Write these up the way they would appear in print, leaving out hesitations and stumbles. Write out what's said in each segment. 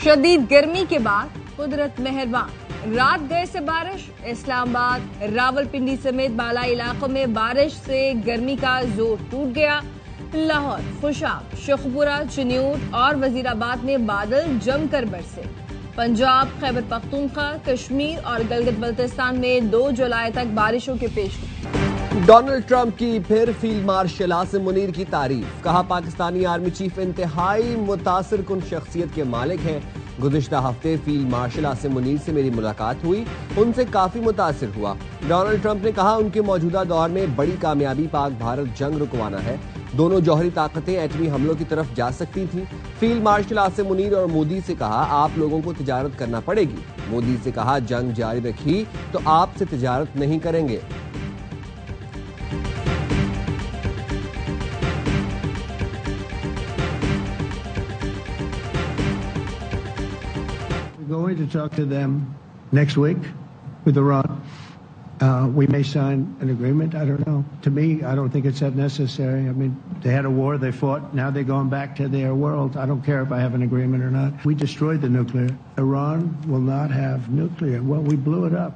شدید گرمی کے بعد قدرت مہربان، رات گئے سے بارش، اسلام آباد، راولپنڈی سمیت بالائی علاقوں میں بارش سے گرمی کا زور ٹوٹ گیا۔ لاہور، خوشاب، شیخوپورہ، چنیوٹ اور وزیر آباد میں بادل جم کر برسے۔ پنجاب، خیبر پختونخوا، کشمیر اور گلگت بلتستان میں 2 جولائی تک بارشوں کے پیشگی۔ ڈونلڈ ٹرمپ کی پھر فیلڈ مارشل عاصم منیر کی تعریف، کہا پاکستانی آرمی چیف انتہائی متاثر کن شخصیت کے مالک ہیں۔ گزشتہ ہفتے فیلڈ مارشل عاصم منیر سے میری ملاقات ہوئی، ان سے کافی متاثر ہوا۔ ڈونلڈ ٹرمپ نے کہا ان کے موجودہ دور میں بڑی کامیابی پاک بھارت جنگ رکوانا ہے۔ دونوں جوہری طاقتیں ایٹمی حملوں کی طرف جا سکتی تھیں۔ فیلڈ مارشل عاصم منیر اور مودی سے کہا آپ لوگوں کو تجارت کرنا پڑے گی۔ مودی سے کہا جنگ جاری رکھی تو آپ سے تجارت نہیں کریں گے۔ We're going to talk to them next week with Iran. We may sign an agreement. I don't know. To me, I don't think it's that necessary. I mean, they had a war, they fought. Now they're going back to their world. I don't care if I have an agreement or not. We destroyed the nuclear. Iran will not have nuclear. Well, we blew it up.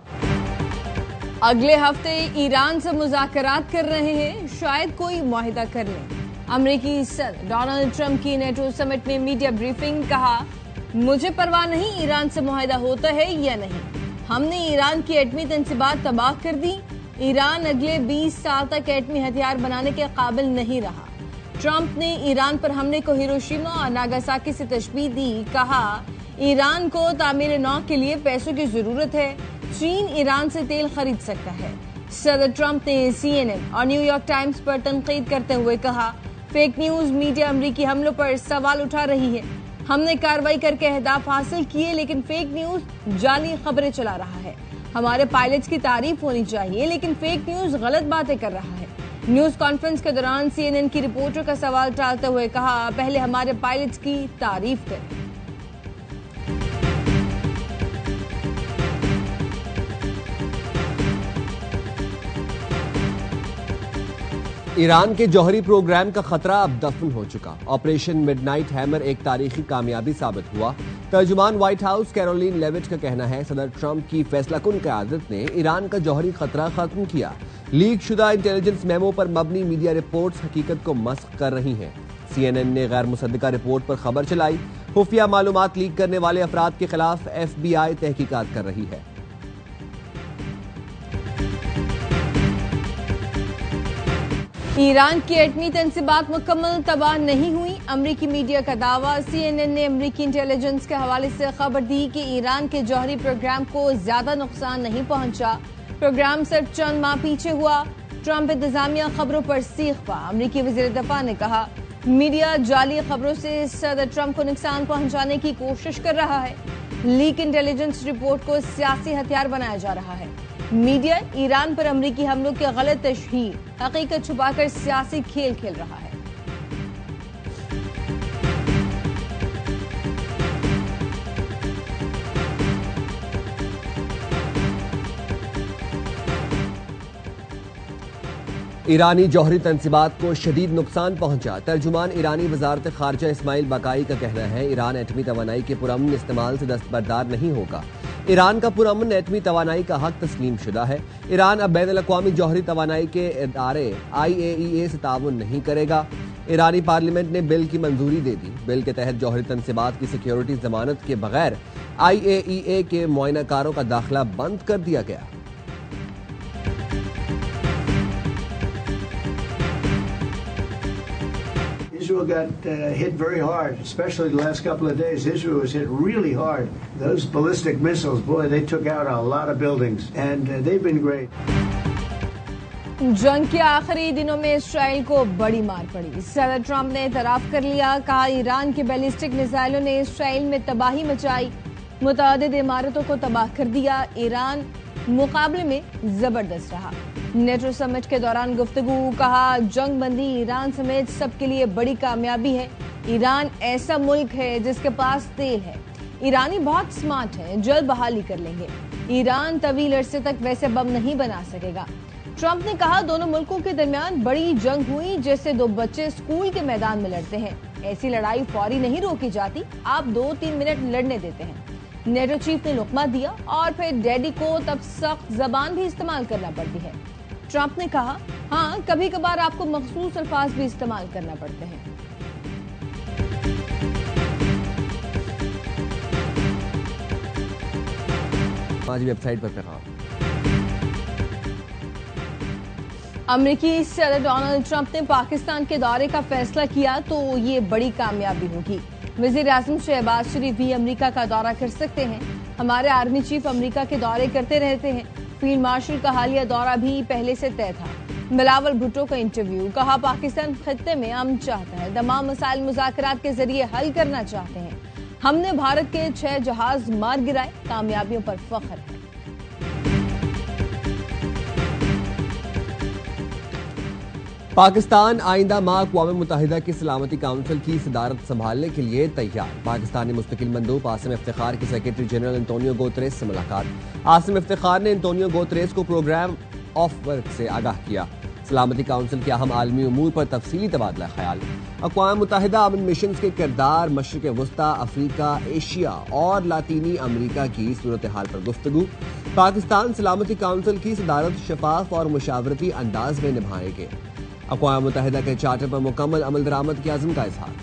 اگلے ہفتے ایران سے مذاکرات کر رہے ہیں، شاید کوئی معاہدہ کر لیں۔ امریکی صدر ڈونلڈ ٹرمپ کی نیٹو سمٹ میں میڈیا بریفنگ، کہا مجھے پرواہ نہیں ایران سے معاہدہ ہوتا ہے یا نہیں، ہم نے ایران کی ایٹمی تنصیبات تباہ کر دی، ایران اگلے 20 سال تک ایٹمی ہتھیار بنانے کے قابل نہیں رہا۔ ٹرمپ نے ایران پر حملے کو ہیروشیما اور ناگاساکی سے تشبیہ دی، کہا ایران کو تعمیر نو کے لیے پیسوں کی ضرورت ہے، چین ایران سے تیل خرید سکتا ہے۔ صدر ٹرمپ نے CNN اور نیو یارک ٹائمز پر تنقید کرتے ہوئے کہا فیک نیوز میڈیا امریکی حملوں پر سوال اٹھا رہی ہے، ہم نے کارروائی کر کے اہداف حاصل کیے لیکن فیک نیوز جعلی خبریں چلا رہا ہے، ہمارے پائلٹس کی تعریف ہونی چاہیے لیکن فیک نیوز غلط باتیں کر رہا ہے۔ نیوز کانفرنس کے دوران CNN کی رپورٹر کا سوال ٹالتے ہوئے کہا پہلے ہمارے پائلٹس کی تعریف کریں۔ ایران کے جوہری پروگرام کا خطرہ اب دفن ہو چکا۔ آپریشن مڈ نائٹ ہیمر ایک تاریخی کامیابی ثابت ہوا۔ ترجمان وائٹ ہاؤس کیرولین لیوٹ کا کہنا ہے صدر ٹرمپ کی فیصلہ کن قیادت نے ایران کا جوہری خطرہ ختم کیا۔ لیک شدہ انٹیلیجنس میمو پر مبنی میڈیا رپورٹس حقیقت کو مسخ کر رہی ہیں۔ CNN نے غیر مصدقہ رپورٹ پر خبر چلائی، خفیہ معلومات لیک کرنے والے افراد کے خلاف FBI تحقیقات کر رہی ہے۔ ایران کی ایٹمی تنصیبات مکمل تباہ نہیں ہوئی، امریکی میڈیا کا دعویٰ۔ CNN نے امریکی انٹیلیجنس کے حوالے سے خبر دی کہ ایران کے جوہری پروگرام کو زیادہ نقصان نہیں پہنچا، پروگرام صرف چند ماہ پیچھے ہوا۔ ٹرمپ انتظامیہ خبروں پر سیخ پا، امریکی وزیر دفاع نے کہا میڈیا جعلی خبروں سے صدر ٹرمپ کو نقصان پہنچانے کی کوشش کر رہا ہے، لیک انٹیلیجنس رپورٹ کو سیاسی ہتھیار بنایا جا رہا ہے۔ میڈیا ایران پر امریکی حملوں کی غلط تشہیر، حقیقت چھپا کر سیاسی کھیل کھیل رہا ہے۔ ایرانی جوہری تنصیبات کو شدید نقصان پہنچا۔ ترجمان ایرانی وزارت خارجہ اسماعیل باقائی کا کہنا ہے ایران ایٹمی توانائی کے پرامن استعمال سے دستبردار نہیں ہوگا۔ ایران کا پرامن ایٹمی توانائی کا حق تسلیم شدہ ہے۔ ایران اب بین الاقوامی جوہری توانائی کے ادارے IAEA سے تعاون نہیں کرے گا۔ ایرانی پارلیمنٹ نے بل کی منظوری دے دی۔ بل کے تحت جوہری تنصیبات کی سیکیورٹی ضمانت کے بغیر IAEA کے معائنہ کاروں کا داخلہ بند کر دیا گیا۔ Israel got hit very hard, especially the last couple of days. Israel was hit really hard. Those ballistic missiles, boy, they took out a lot of buildings, and they've been great. جنگ کے آخری دنوں میں اسرائیل کو بڑی مار پڑی۔ صدر ٹرمپ نے اعتراف کر لیا، کہا ایران کے بیلسٹک میزائلوں نے اسرائیل میں تباہی مچائی، متعدد عمارتوں کو تباہ کر دیا۔ ایران مقابلے میں زبردست رہا۔ نیٹو سمٹ کے دوران گفتگو، کہا جنگ بندی ایران سمیت سب کے لیے بڑی کامیابی ہے۔ ایران ایسا ملک ہے جس کے پاس تیل ہے، ایرانی بہت سمارٹ ہیں، جلد بحالی کر لیں گے۔ ایران طویل عرصے تک ویسے بم نہیں بنا سکے گا۔ ٹرمپ نے کہا دونوں ملکوں کے درمیان بڑی جنگ ہوئی جیسے 2 بچے اسکول کے میدان میں لڑتے ہیں۔ ایسی لڑائی فوری نہیں روکی جاتی، آپ 2-3 منٹ لڑنے دیتے ہیں۔ نیٹو چیف نے لقمہ دیا اور پھر ڈیڈی کو تب سخت زبان بھی استعمال کرنا پڑتی ہے۔ ٹرمپ نے کہا، ہاں کبھی کبھار آپ کو مخصوص الفاظ بھی استعمال کرنا پڑتے ہیں۔ ہماری ویب سائٹ پر پیغام۔ امریکی صدر ڈونلڈ ٹرمپ نے پاکستان کے دورے کا فیصلہ کیا تو یہ بڑی کامیابی ہوگی۔ وزیر اعظم شہباز شریف بھی امریکہ کا دورہ کر سکتے ہیں۔ ہمارے آرمی چیف امریکہ کے دورے کرتے رہتے ہیں۔ فیلڈ مارشل کا حالیہ دورہ بھی پہلے سے طے تھا۔ بلاول بھٹو کا انٹرویو، کہا پاکستان خطے میں امن چاہتا ہے، تمام مسائل مذاکرات کے ذریعے حل کرنا چاہتے ہیں۔ ہم نے بھارت کے 6 جہاز مار گرائے، کامیابیوں پر فخر ہے۔ پاکستان آئندہ ماہ اقوام متحدہ کی سلامتی کونسل کی صدارت سنبھالنے کے لیے تیار۔ پاکستانی مستقل مندوب عاصم افتخار کی سیکرٹری جنرل انطونیو گوتریس سے ملاقات۔ عاصم افتخار نے انطونیو گوتریس کو پروگرام آف ورک سے آگاہ کیا۔ سلامتی کونسل کے اہم عالمی امور پر تفصیلی تبادلہ خیال۔ اقوام متحدہ امن مشنز کے کردار، مشرق وسطی، افریقہ، ایشیا اور لاطینی امریکہ کی صورتحال پر گفتگو۔ پاکستان سلامتی کونسل کی صدارت شفاف اور مشاورتی انداز میں نبھائے گے۔ اقوام متحدہ کے چارٹر پر مکمل عمل درآمد کے عزم کا اظہار۔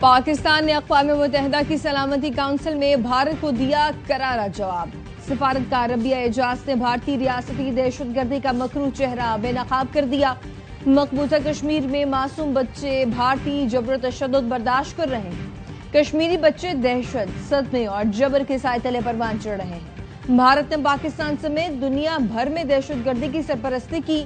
پاکستان نے اقوام متحدہ کی سلامتی کونسل میں بھارت کو دیا کرارا جواب۔ سفارتکار ربیہ اعجاز نے بھارتی ریاستی دہشت گردی کا مکروہ چہرہ بے نقاب کر دیا۔ مقبوضہ کشمیر میں معصوم بچے بھارتی جبر و تشدد برداشت کر رہے ہیں۔ کشمیری بچے دہشت، صدمے اور جبر کے سائے تلے پروان چڑھ رہے ہیں۔ بھارت نے پاکستان سمیت دنیا بھر میں دہشت گردی کی سرپرستی کی۔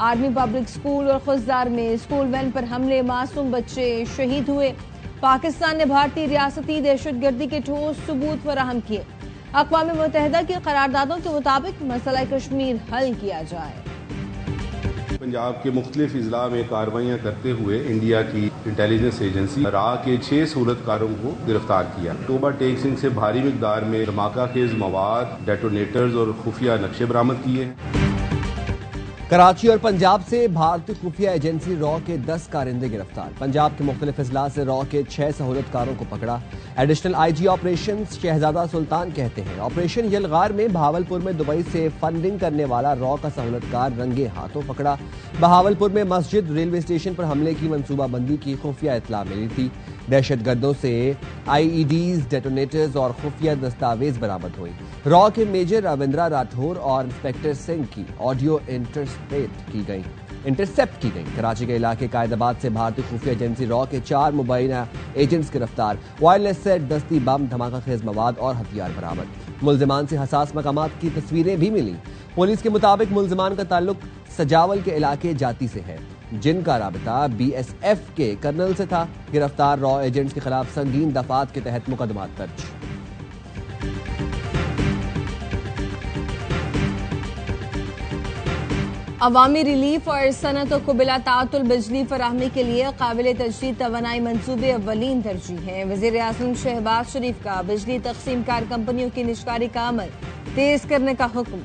آرمی پبلک اسکول اور خزدار میں اسکول وین پر حملے، معصوم بچے شہید ہوئے۔ پاکستان نے بھارتی ریاستی دہشت گردی کے ٹھوس ثبوت فراہم کیے۔ اقوام متحدہ کی قراردادوں کے مطابق مسئلہ کشمیر حل کیا جائے۔ پنجاب کے مختلف اضلاع میں کارروائیاں کرتے ہوئے انڈیا کی انٹیلیجنس ایجنسی را کے 6 صورتکاروں کو گرفتار کیا۔ توبہ ٹیکنگ سے بھاری مقدار میں دھماکہ خیز مواد، ڈیٹونیٹرز اور خفیہ نقشے برآمد کیے ہیں۔ کراچی اور پنجاب سے بھارتی خفیہ ایجنسی را کے 10 کارندے گرفتار۔ پنجاب کے مختلف اضلاع سے را کے 6 سہولتکاروں کو پکڑا۔ ایڈیشنل آئی جی آپریشنز شہزادہ سلطان کہتے ہیں، آپریشن یلغار میں بہاولپور میں دبئی سے فنڈنگ کرنے والا را کا سہولتکار رنگے ہاتھوں پکڑا۔ بہاولپور میں مسجد، ریلوے اسٹیشن پر حملے کی منصوبہ بندی کی خفیہ اطلاع ملی تھی۔ دہشت گردوں سے آئی ای ڈیز، ڈیٹونیٹرز اور خفیہ دستاویز برآمد ہوئی۔ را کے میجر رویندرا راٹھور اور انسپیکٹر سنگھ کی آڈیو انٹرسیپٹ کی گئی۔ کراچی کے علاقے قائد آباد سے بھارتی خفیہ ایجنسی را کے 4 مبینہ ایجنٹس گرفتار۔ وائرلیس سیٹ، دستی بم، دھماکہ خیز مواد اور ہتھیار برآمد۔ ملزمان سے حساس مقامات کی تصویریں بھی ملیں۔ پولیس کے مطابق ملزمان کا تعلق سجاول کے علاقے جاتی سے ہے، جن کا رابطہ بی ایس ایف کے کرنل سے تھا۔ گرفتار را ایجنٹس کے خلاف سنگین دفعات کے تحت مقدمات درج۔ عوامی ریلیف اور صنعتوں کو بلا تعطل بجلی فراہمی کے لیے قابل تجدید توانائی منصوبے اولین ترجیح ہیں۔ وزیر اعظم شہباز شریف کا بجلی تقسیم کار کمپنیوں کی نجکاری کا عمل تیز کرنے کا حکم۔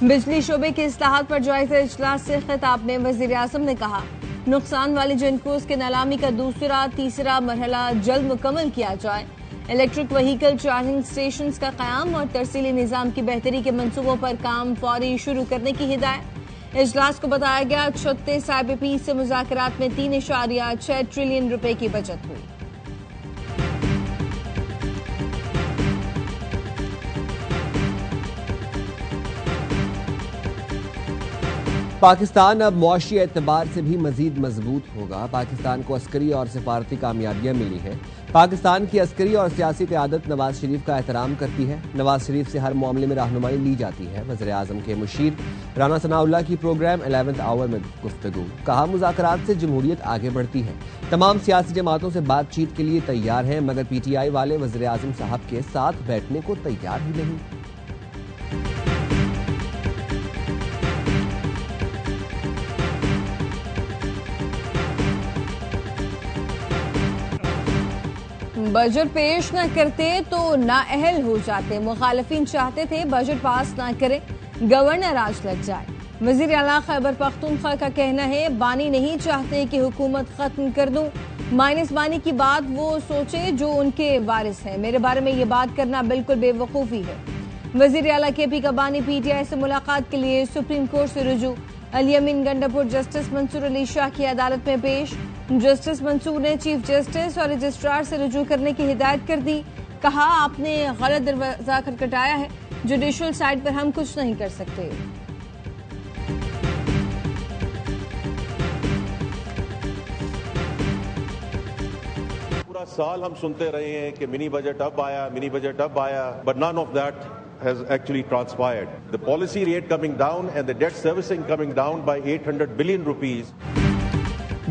بجلی شعبے کی اصلاحات پر جائزہ اجلاس سے خطاب میں وزیر اعظم نے کہا، نقصان والی جنکوز کے نیلامی کا دوسرا تیسرا مرحلہ جلد مکمل کیا جائے۔ الیکٹرک وہیکل چارجنگ اسٹیشنز کا قیام اور ترسیلی نظام کی بہتری کے منصوبوں پر کام فوری شروع کرنے کی ہدایت۔ اجلاس کو بتایا گیا 36 آئی بی پی سے مذاکرات میں 3.6 ٹریلین روپے کی بچت ہوئی۔ پاکستان اب معاشی اعتبار سے بھی مزید مضبوط ہوگا۔ پاکستان کو عسکری اور سفارتی کامیابیاں ملی ہیں۔ پاکستان کی عسکری اور سیاسی قیادت نواز شریف کا احترام کرتی ہے۔ نواز شریف سے ہر معاملے میں رہنمائی لی جاتی ہے۔ وزیر اعظم کے مشیر رانا ثناء اللہ کی پروگرام 11th آور میں گفتگو، کہا مذاکرات سے جمہوریت آگے بڑھتی ہے۔ تمام سیاسی جماعتوں سے بات چیت کے لیے تیار ہیں، مگر پی ٹی آئی والے وزیر اعظم صاحب کے ساتھ بیٹھنے کو تیار ہی نہیں۔ بجٹ پیش نہ کرتے تو نااہل ہو جاتے۔ مخالفین چاہتے تھے بجٹ پاس نہ کرے، گورنر آج لگ جائے۔ وزیر اعلیٰ خیبر پختونخوا کا کہنا ہے، بانی نہیں چاہتے کہ حکومت ختم کر دوں۔ مائنسبانی کی بات وہ سوچیں جو ان کے وارث ہیں، میرے بارے میں یہ بات کرنا بالکل بے وقوفی ہے۔ وزیر اعلیٰ کے پی کبانی پی ٹی آئی سے ملاقات کے لیے سپریم کورٹ سے رجوع، الیمین گنڈاپور جسٹس منصور علی شاہ کی عدالت میں پیش۔ جسٹس منصور نے چیف جسٹس اور رجسٹرار سے رجوع کرنے کی ہدایت کر دی، کہا آپ نے غلط دروازہ کھٹکھٹایا ہے، جوڈیشل سائڈ پر ہم کچھ نہیں کر سکتے۔ پورا سال ہم سنتے رہے ہیں کہ منی بجٹ اب آیا but none of that has actually transpired. The policy rate coming down and the debt servicing coming down by 800 billion rupees.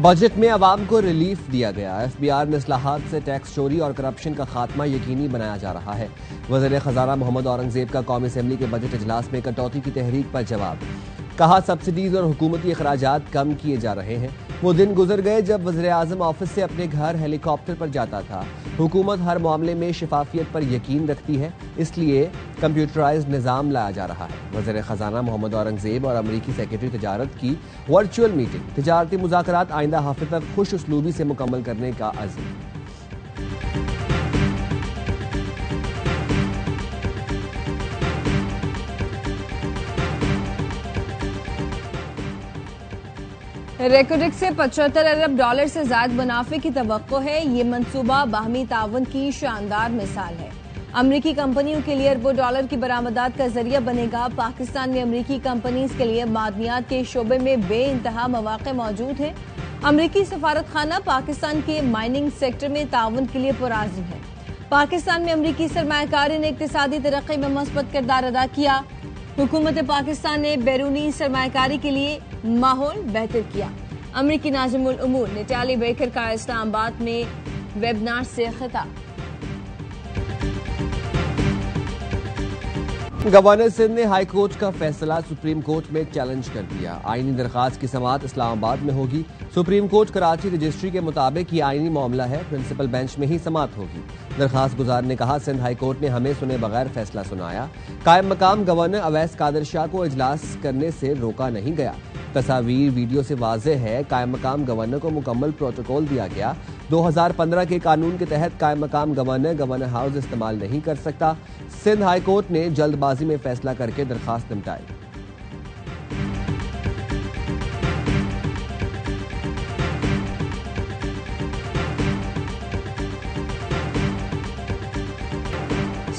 Budget میں عوام کو ریلیف دیا گیا، ایف بی آر میں اصلاحات سے ٹیکس چوری اور کرپشن کا خاتمہ یقینی بنایا جا رہا ہے۔ وزیر خزانہ محمد اورنگزیب کا قومی اسمبلی کے بجٹ اجلاس میں کٹوتی کی تحریک پر جواب، کہا سبسڈیز اور حکومتی اخراجات کم کیے جا رہے ہیں۔ وہ دن گزر گئے جب وزیر اعظم آفس سے اپنے گھر ہیلی کاپٹر پر جاتا تھا۔ حکومت ہر معاملے میں شفافیت پر یقین رکھتی ہے، اس لیے کمپیوٹرائزڈ نظام لایا جا رہا ہے۔ وزیر خزانہ محمد اورنگزیب اور امریکی سیکرٹری تجارت کی ورچوئل میٹنگ، تجارتی مذاکرات آئندہ ہفتے تک خوش اسلوبی سے مکمل کرنے کا عزم۔ ریکوڈک سے 75 ارب ڈالر سے زائد منافع کی توقع ہے۔ یہ منصوبہ باہمی تعاون کی شاندار مثال ہے۔ امریکی کمپنیوں کے لیے اربوں ڈالر کی برآمدات کا ذریعہ بنے گا۔ پاکستان میں امریکی کمپنیز کے لیے معدنیات کے شعبے میں بے انتہا مواقع موجود ہیں۔ امریکی سفارت خانہ پاکستان کے مائننگ سیکٹر میں تعاون کے لیے پرعزم ہے۔ پاکستان میں امریکی سرمایہ کاری نے اقتصادی ترقی میں مثبت کردار ادا کیا۔ حکومت پاکستان نے بیرونی سرمایہ کاری کے لیے ماحول بہتر کیا۔ امریکی ناظم الامور نٹالی بیکر کا اسلام آباد میں ویبنار سے خطاب۔ گورنر سندھ نے ہائی کورٹ کا فیصلہ سپریم کورٹ میں چیلنج کر دیا۔ آئینی درخواست کی سماعت اسلام آباد میں ہوگی۔ سپریم کورٹ کراچی رجسٹری کے مطابق یہ آئینی معاملہ ہے، پرنسپل بینچ میں ہی سماعت ہوگی۔ درخواست گزار نے کہا سندھ ہائی کورٹ نے ہمیں سنے بغیر فیصلہ سنایا۔ قائم مقام گورنر اویس قادر شاہ کو اجلاس کرنے سے روکا نہیں گیا۔ تصاویر ویڈیو سے واضح ہے قائم مقام گورنر کو مکمل پروٹوکول دیا گیا۔ 2015 کے قانون کے تحت قائم مقام گورنر ہاؤس استعمال نہیں کر سکتا۔ سندھ ہائی کورٹ نے جلد بازی میں فیصلہ کر کے درخواست نمٹائی۔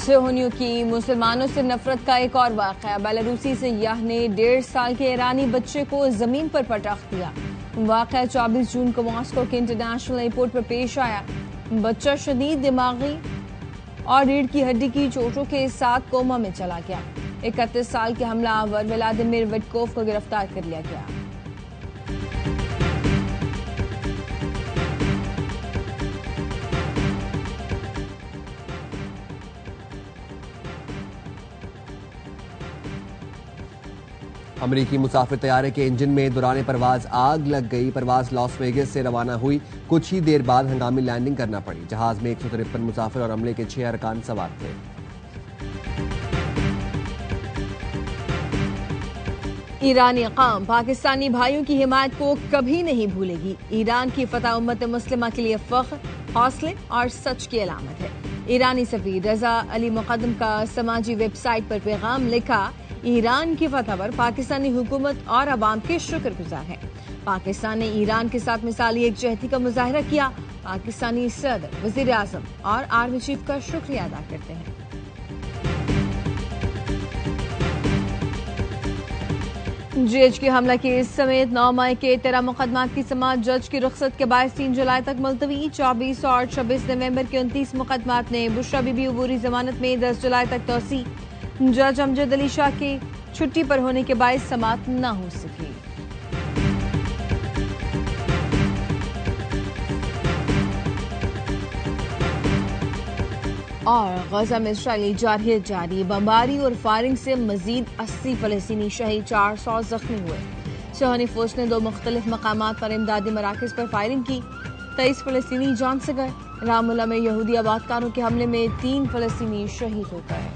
صہیونیوں کی مسلمانوں سے نفرت کا ایک اور واقعہ۔ بیلاروسی سیاح نے 1.5 سال کے ایرانی بچے کو زمین پر پٹخ دیا۔ واقعہ 24 جون کو ماسکو کے انٹرنیشنل ایئرپورٹ پر پیش آیا۔ بچہ شدید دماغی اور ریڑھ کی ہڈی کی چوٹوں کے ساتھ کوما میں چلا گیا۔ 31 سال کے حملہ آور ولادیمیر وٹکوف کو گرفتار کر لیا گیا۔ امریکی مسافر طیارے کے انجن میں دوران پرواز آگ لگ گئی۔ پرواز لاس ویگس سے روانہ ہوئی، کچھ ہی دیر بعد ہنگامی لینڈنگ کرنا پڑی۔ جہاز میں 153 مسافر اور عملے کے 6 ارکان سوار تھے۔ ایرانی قوم پاکستانی بھائیوں کی حمایت کو کبھی نہیں بھولے گی۔ ایران کی فتح امت مسلمہ کے لیے فخر، حوصلے اور سچ کی علامت ہے۔ ایرانی سفیر رضا علی مقدم کا سماجی ویب سائٹ پر پیغام لکھا، ایران کی فتح پر پاکستانی حکومت اور عوام کے شکر گزار ہیں۔ پاکستان نے ایران کے ساتھ مثالی یکجہتی کا مظاہرہ کیا۔ پاکستانی صدر، وزیر اعظم اور آرمی چیف کا شکریہ ادا کرتے ہیں۔ جی ایچ کے حملہ کیس سمیت 9 مئی کے 13 مقدمات کی سماعت جج کی رخصت کے باعث 3 جولائی تک ملتوی۔ 24 اور 26 نومبر کے 29 مقدمات نے بشرا بی بی عبوری ضمانت میں 10 جولائی تک توسیع۔ جج امجد علی شاہ کے چھٹی پر ہونے کے باعث سماعت نہ ہو سکی۔ اور غزہ میں اسرائیلی جارحیت جاری، بمباری اور فائرنگ سے مزید 80 فلسطینی شہید، 400 زخمی ہوئے۔ صہیونی فوج نے 2 مختلف مقامات پر امدادی مراکز پر فائرنگ کی، 23 فلسطینی جان سے گئے۔ رام اللہ میں یہودی آباد کاروں کے حملے میں 3 فلسطینی شہید ہو گئے۔